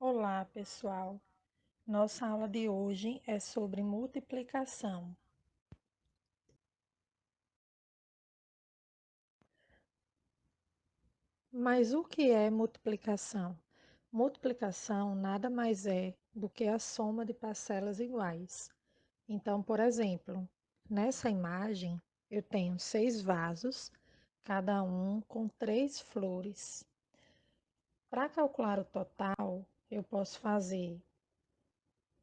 Olá, pessoal. Nossa aula de hoje é sobre multiplicação. Mas o que é multiplicação? Multiplicação nada mais é do que a soma de parcelas iguais. Então, por exemplo, nessa imagem eu tenho 6 vasos, cada um com 3 flores. Para calcular o total, eu posso fazer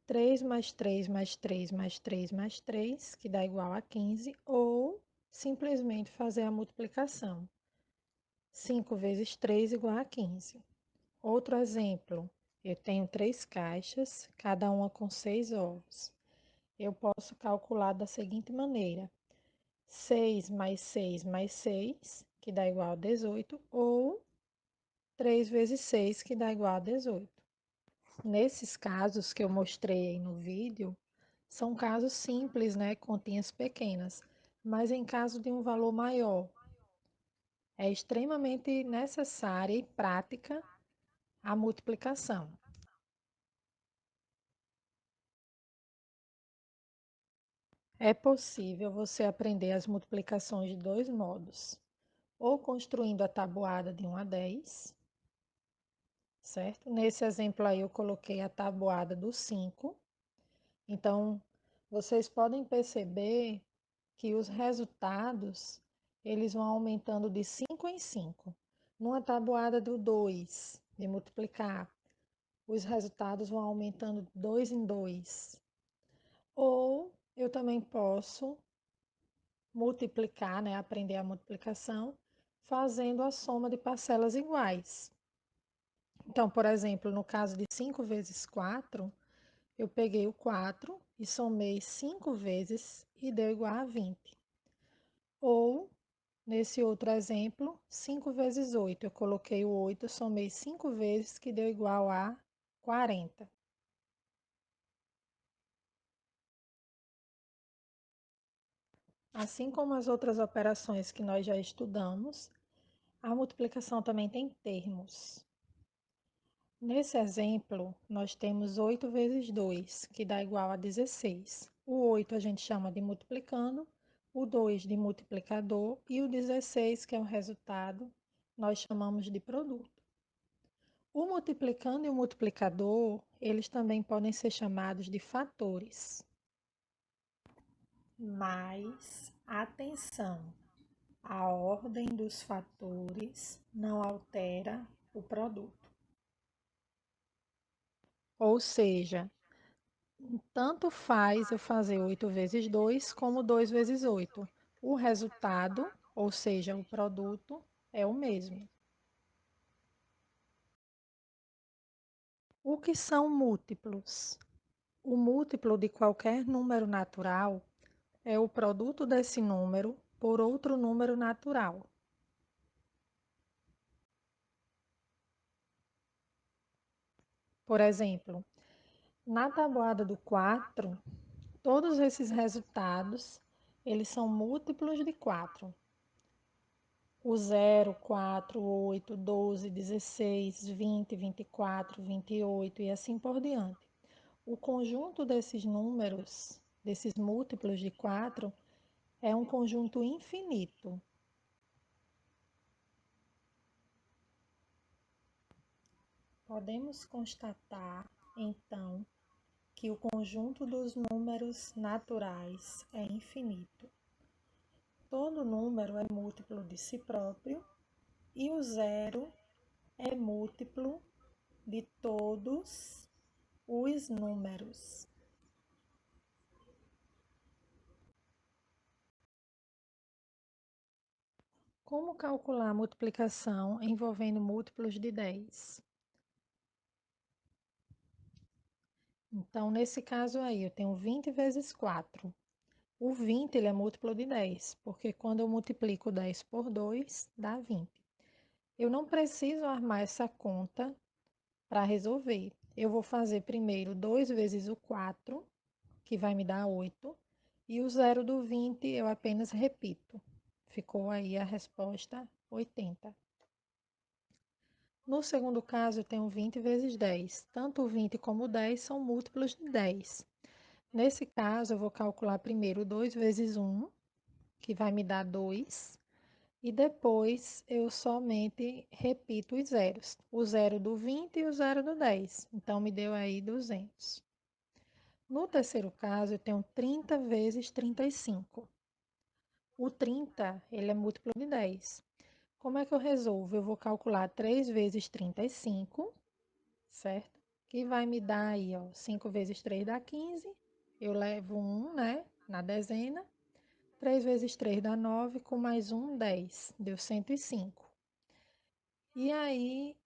3 mais 3 mais 3 mais 3 mais 3, que dá igual a 15, ou simplesmente fazer a multiplicação. 5 vezes 3 igual a 15. Outro exemplo, eu tenho 3 caixas, cada uma com 6 ovos. Eu posso calcular da seguinte maneira: 6 mais 6 mais 6, que dá igual a 18, ou 3 vezes 6, que dá igual a 18. Nesses casos que eu mostrei aí no vídeo, são casos simples, né? Continhas pequenas. Mas em caso de um valor maior, é extremamente necessária e prática a multiplicação. É possível você aprender as multiplicações de dois modos: ou construindo a tabuada de 1 a 10, certo? Nesse exemplo aí eu coloquei a tabuada do 5. Então, vocês podem perceber que os resultados eles vão aumentando de 5 em 5. Numa tabuada do 2, de multiplicar, os resultados vão aumentando de 2 em 2. Ou eu também posso multiplicar, né, aprender a multiplicação, fazendo a soma de parcelas iguais. Então, por exemplo, no caso de 5 vezes 4, eu peguei o 4 e somei 5 vezes e deu igual a 20. Ou, nesse outro exemplo, 5 vezes 8. Eu coloquei o 8, somei 5 vezes, que deu igual a 40. Assim como as outras operações que nós já estudamos, a multiplicação também tem termos. Nesse exemplo, nós temos 8 vezes 2, que dá igual a 16. O 8 a gente chama de multiplicando, o 2 de multiplicador e o 16, que é o resultado, nós chamamos de produto. O multiplicando e o multiplicador, eles também podem ser chamados de fatores. Mas, atenção, a ordem dos fatores não altera o produto. Ou seja, tanto faz eu fazer 8 vezes 2 como 2 vezes 8. O resultado, ou seja, o produto, é o mesmo. O que são múltiplos? O múltiplo de qualquer número natural é o produto desse número por outro número natural. Por exemplo, na tabuada do 4, todos esses resultados, eles são múltiplos de 4. O 0, 4, 8, 12, 16, 20, 24, 28 e assim por diante. O conjunto desses números, desses múltiplos de 4, é um conjunto infinito. Podemos constatar, então, que o conjunto dos números naturais é infinito. Todo número é múltiplo de si próprio e o zero é múltiplo de todos os números. Como calcular a multiplicação envolvendo múltiplos de 10? Então, nesse caso aí, eu tenho 20 vezes 4. O 20 ele é múltiplo de 10, porque quando eu multiplico 10 por 2, dá 20. Eu não preciso armar essa conta para resolver. Eu vou fazer primeiro 2 vezes o 4, que vai me dar 8, e o zero do 20 eu apenas repito. Ficou aí a resposta 80. No segundo caso, eu tenho 20 vezes 10. Tanto o 20 como o 10 são múltiplos de 10. Nesse caso, eu vou calcular primeiro 2 vezes 1, que vai me dar 2. E depois eu somente repito os zeros. O zero do 20 e o zero do 10. Então, me deu aí 200. No terceiro caso, eu tenho 30 vezes 35. O 30, ele é múltiplo de 10. Como é que eu resolvo? Eu vou calcular 3 vezes 35, certo? Que vai me dar aí, ó, 5 vezes 3 dá 15. Eu levo 1, né, na dezena. 3 vezes 3 dá 9, com mais 1, 10. Deu 105. E aí,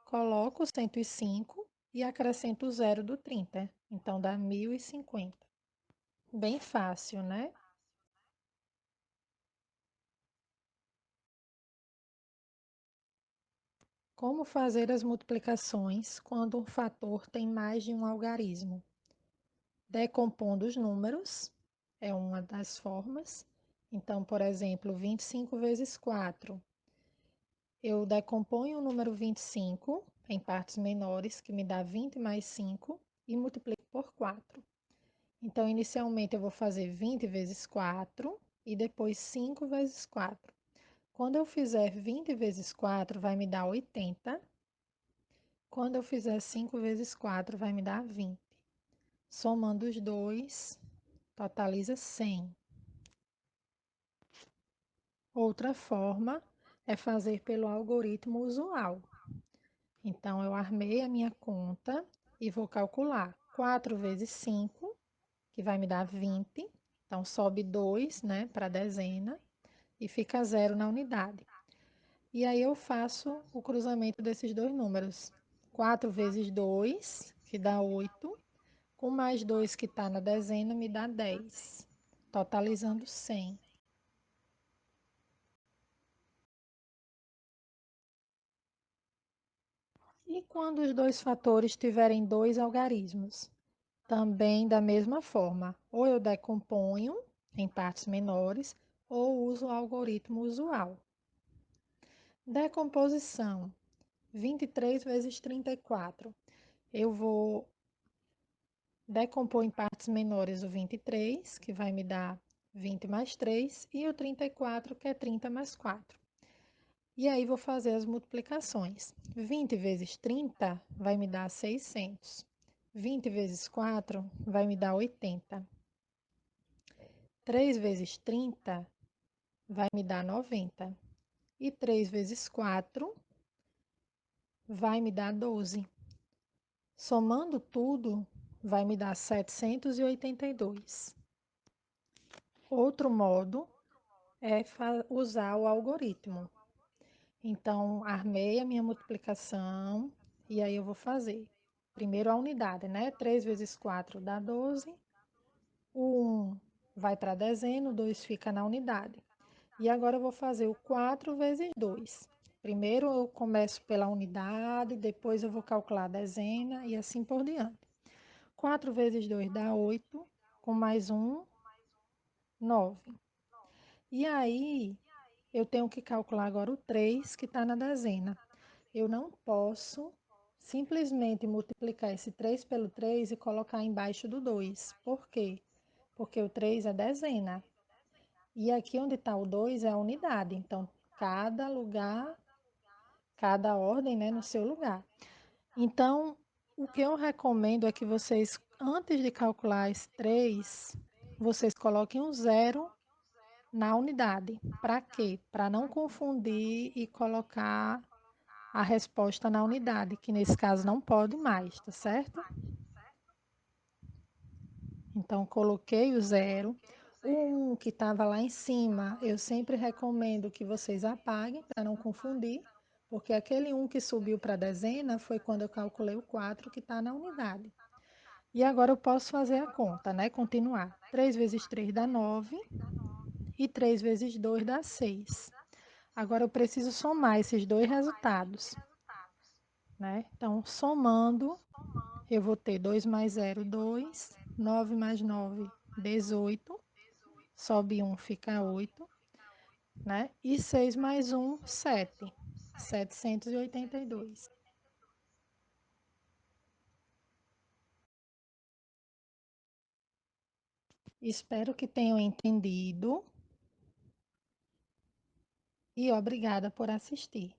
coloco o 105 e acrescento o zero do 30. Então, dá 1050. Bem fácil, né? Como fazer as multiplicações quando um fator tem mais de um algarismo? Decompondo os números é uma das formas. Então, por exemplo, 25 vezes 4. Eu decomponho o número 25 em partes menores, que me dá 20 mais 5, e multiplico por 4. Então, inicialmente, eu vou fazer 20 vezes 4 e depois 5 vezes 4. Quando eu fizer 20 vezes 4, vai me dar 80. Quando eu fizer 5 vezes 4, vai me dar 20. Somando os dois, totaliza 100. Outra forma é fazer pelo algoritmo usual. Então, eu armei a minha conta e vou calcular 4 vezes 5, que vai me dar 20. Então, sobe 2, né, para a dezena e fica zero na unidade. E aí eu faço o cruzamento desses dois números. 4 vezes 2, que dá 8, com mais 2 que está na dezena, me dá 10, totalizando 100. E quando os dois fatores tiverem dois algarismos? Também da mesma forma, ou eu decomponho em partes menores, ou uso o algoritmo usual. Decomposição: 23 vezes 34. Eu vou decompor em partes menores o 23, que vai me dar 20 mais 3, e o 34, que é 30 mais 4. E aí vou fazer as multiplicações. 20 vezes 30 vai me dar 600. 20 vezes 4 vai me dar 80. 3 vezes 30 vai me dar 90. E 3 vezes 4 vai me dar 12. Somando tudo, vai me dar 782. Outro modo é usar o algoritmo. Então, armei a minha multiplicação e aí eu vou fazer. Primeiro a unidade, né? 3 vezes 4 dá 12. O 1 vai para a dezena, o 2 fica na unidade. E agora eu vou fazer o 4 vezes 2. Primeiro eu começo pela unidade, depois eu vou calcular a dezena e assim por diante. 4 vezes 2 dá 8, com mais 1, 9. E aí eu tenho que calcular agora o 3 que está na dezena. Eu não posso simplesmente multiplicar esse 3 pelo 3 e colocar embaixo do 2. Por quê? Porque o 3 é dezena. E aqui onde está o 2 é a unidade. Então, cada lugar, cada ordem, né, no seu lugar. Então, o que eu recomendo é que vocês, antes de calcular esse 3, vocês coloquem um zero na unidade. Para quê? Para não confundir e colocar a resposta na unidade, que nesse caso não pode mais, tá certo? Então, coloquei o zero. O 1 que estava lá em cima, eu sempre recomendo que vocês apaguem para não confundir, porque aquele 1 que subiu para a dezena foi quando eu calculei o 4 que está na unidade. E agora eu posso fazer a conta, né? Continuar. 3 vezes 3 dá 9 e 3 vezes 2 dá 6. Agora eu preciso somar esses dois resultados, né? Então, somando, eu vou ter 2 mais 0, 2. 9 mais 9, 18. Sobe 1, fica 8, né? E 6 mais 1, 7. 782. Espero que tenham entendido e obrigada por assistir.